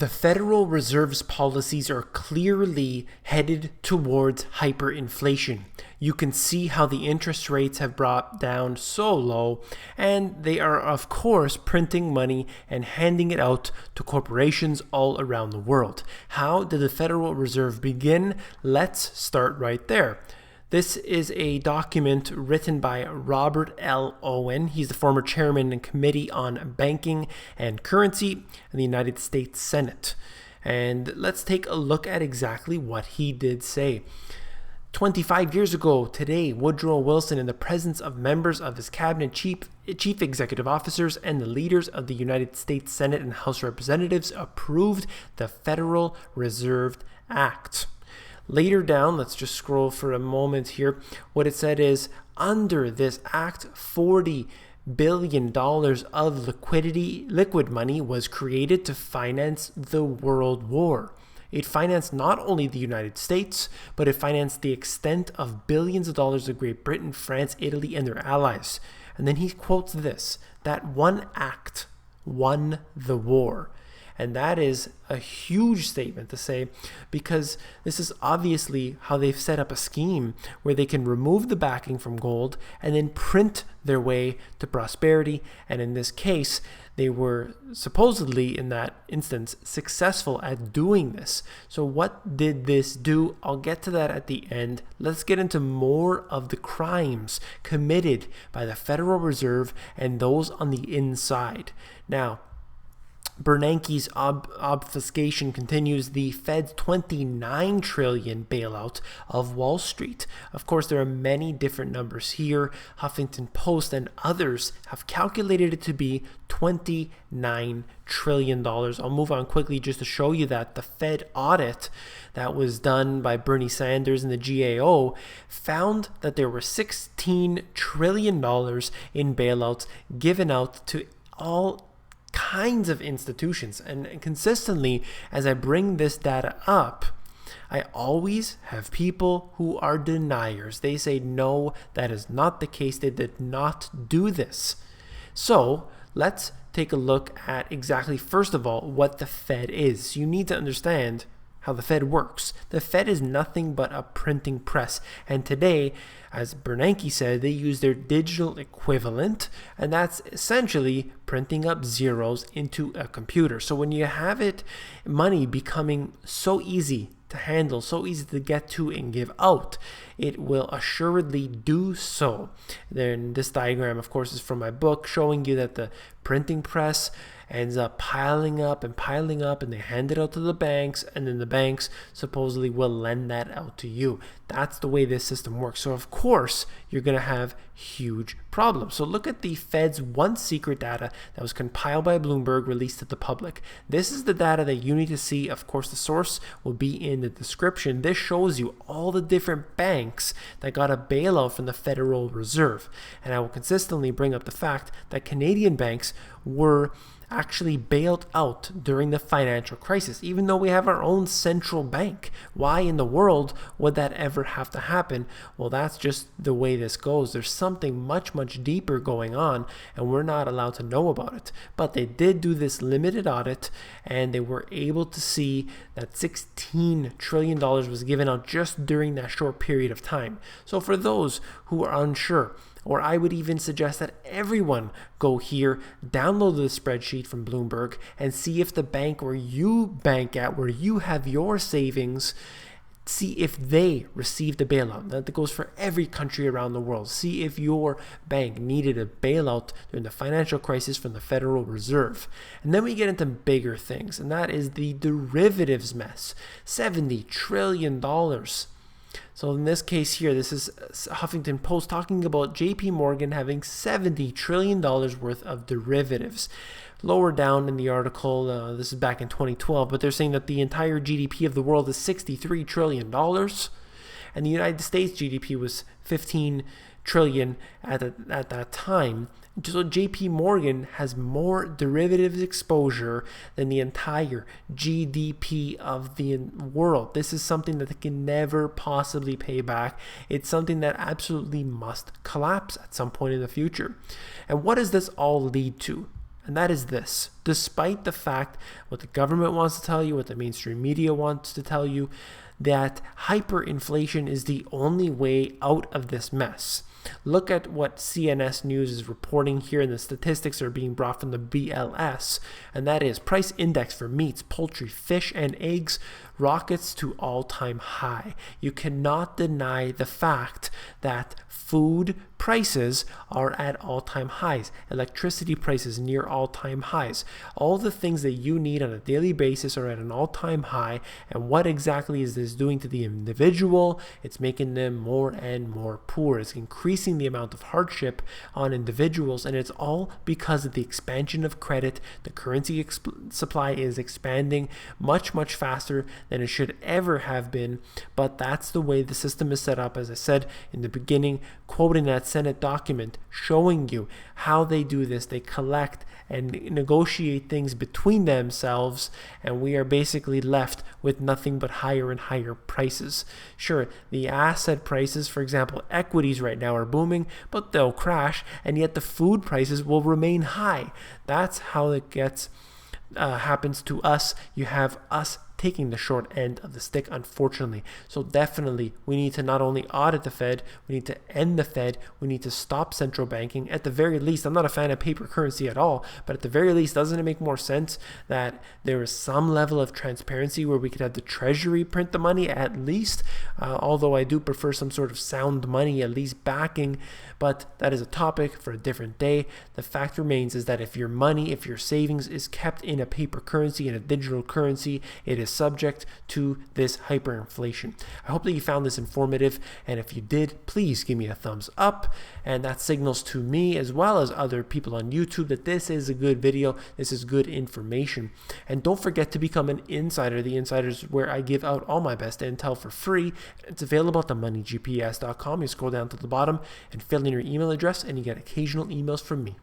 The Federal Reserve's policies are clearly headed towards hyperinflation. You can see how the interest rates have brought down so low, and they are, of course, printing money and handing it out to corporations all around the world. How did the Federal Reserve begin? Let's start right there. This is a document written by Robert L. Owen. He's the former chairman and committee on banking and currency in the United States Senate. And let's take a look at exactly what he did say. 25 years ago today, Woodrow Wilson, in the presence of members of his cabinet, chief executive officers, and the leaders of the United States Senate and House of Representatives, approved the Federal Reserve Act. Later down, let's just scroll for a moment here. What it said is, under this act, $40 billion of liquid money was created to finance the World War. It financed not only the United States, but it financed the extent of billions of dollars of Great Britain, France, Italy, and their allies. And then he quotes this, that one act won the war. And that is a huge statement to say, because this is obviously how they've set up a scheme where they can remove the backing from gold and then print their way to prosperity. And in this case, they were supposedly, in that instance, successful at doing this. So what did this do? I'll get to that at the end. Let's get into more of the crimes committed by the Federal Reserve and those on the inside. Now, Bernanke's obfuscation continues. The Fed's $29 trillion bailout of Wall Street. Of course, there are many different numbers here. Huffington Post and others have calculated it to be $29 trillion. I'll move on quickly just to show you that the Fed audit that was done by Bernie Sanders and the GAO found that there were $16 trillion in bailouts given out to all kinds of institutions. And consistently, as I bring this data up, I always have people who are deniers. They say, no, that is not the case. They did not do this. So let's take a look at exactly, first of all, what the Fed is. You need to understand how the Fed works. The Fed is nothing but a printing press. And today, as Bernanke said, they use their digital equivalent, and that's essentially printing up zeros into a computer. So when you have money becoming so easy to handle, so easy to get to and give out, it will assuredly do so. Then this diagram, of course, is from my book, showing you that the printing press ends up piling up, and they hand it out to the banks, and then the banks supposedly will lend that out to you. That's the way this system works. So of course, you're going to have huge problems. So look at the Fed's one secret data that was compiled by Bloomberg, released to the public. This is the data that you need to see. Of course, the source will be in the description. This shows you all the different banks that got a bailout from the Federal Reserve. And I will consistently bring up the fact that Canadian banks were actually bailed out during the financial crisis, even though we have our own central bank. Why in the world would that ever have to happen? Well, that's just the way this goes. There's something much, much deeper going on, and we're not allowed to know about it. But they did do this limited audit, and they were able to see that $16 trillion was given out just during that short period of time. So for those who are unsure, or I would even suggest that everyone go here, download the spreadsheet from Bloomberg, and see if the bank where you bank at, where you have your savings, see if they received a bailout. That goes for every country around the world. See if your bank needed a bailout during the financial crisis from the Federal Reserve. And then we get into bigger things, and that is the derivatives mess. $70 trillion. So in this case here, this is Huffington Post talking about J.P. Morgan having $70 trillion worth of derivatives. Lower down in the article, this is back in 2012, but they're saying that the entire GDP of the world is $63 trillion. And the United States GDP was $15 trillion at that time. So J.P. Morgan has more derivatives exposure than the entire GDP of the world. This is something that they can never possibly pay back. It's something that absolutely must collapse at some point in the future. And what does this all lead to? And that is this: despite the fact what the government wants to tell you, what the mainstream media wants to tell you, that hyperinflation is the only way out of this mess. Look at what CNS News is reporting here, and the statistics are being brought from the BLS, and that is price index for meats, poultry, fish, and eggs rockets to all-time high. You cannot deny the fact that food prices are at all-time highs. Electricity prices near all-time highs. All the things that you need on a daily basis are at an all-time high. And what exactly is this doing to the individual? It's making them more and more poor. It's increasing the amount of hardship on individuals, and it's all because of the expansion of credit. The currency supply is expanding much, much faster than it should ever have been, but that's the way the system is set up. As I said in the beginning, quoting that Senate document, showing you how they do this. They collect and negotiate things between themselves, and we are basically left with nothing but higher and higher prices. Sure, the asset prices, for example, equities right now are booming, but they'll crash, and yet the food prices will remain high. That's how it happens to us. You have us taking the short end of the stick, unfortunately. So definitely, we need to not only audit the Fed, we need to end the Fed, we need to stop central banking. At the very least, I'm not a fan of paper currency at all, but at the very least, doesn't it make more sense that there is some level of transparency where we could have the Treasury print the money at least, although I do prefer some sort of sound money, at least backing, but that is a topic for a different day. The fact remains is that if your money, if your savings is kept in a paper currency, in a digital currency, it is subject to this hyperinflation. I hope that you found this informative, and if you did, please give me a thumbs up, and that signals to me as well as other people on YouTube that this is a good video, this is good information. And don't forget to become an insider. The Insider is where I give out all my best intel for free. It's available at themoneygps.com. You scroll down to the bottom and fill in your email address, and you get occasional emails from me.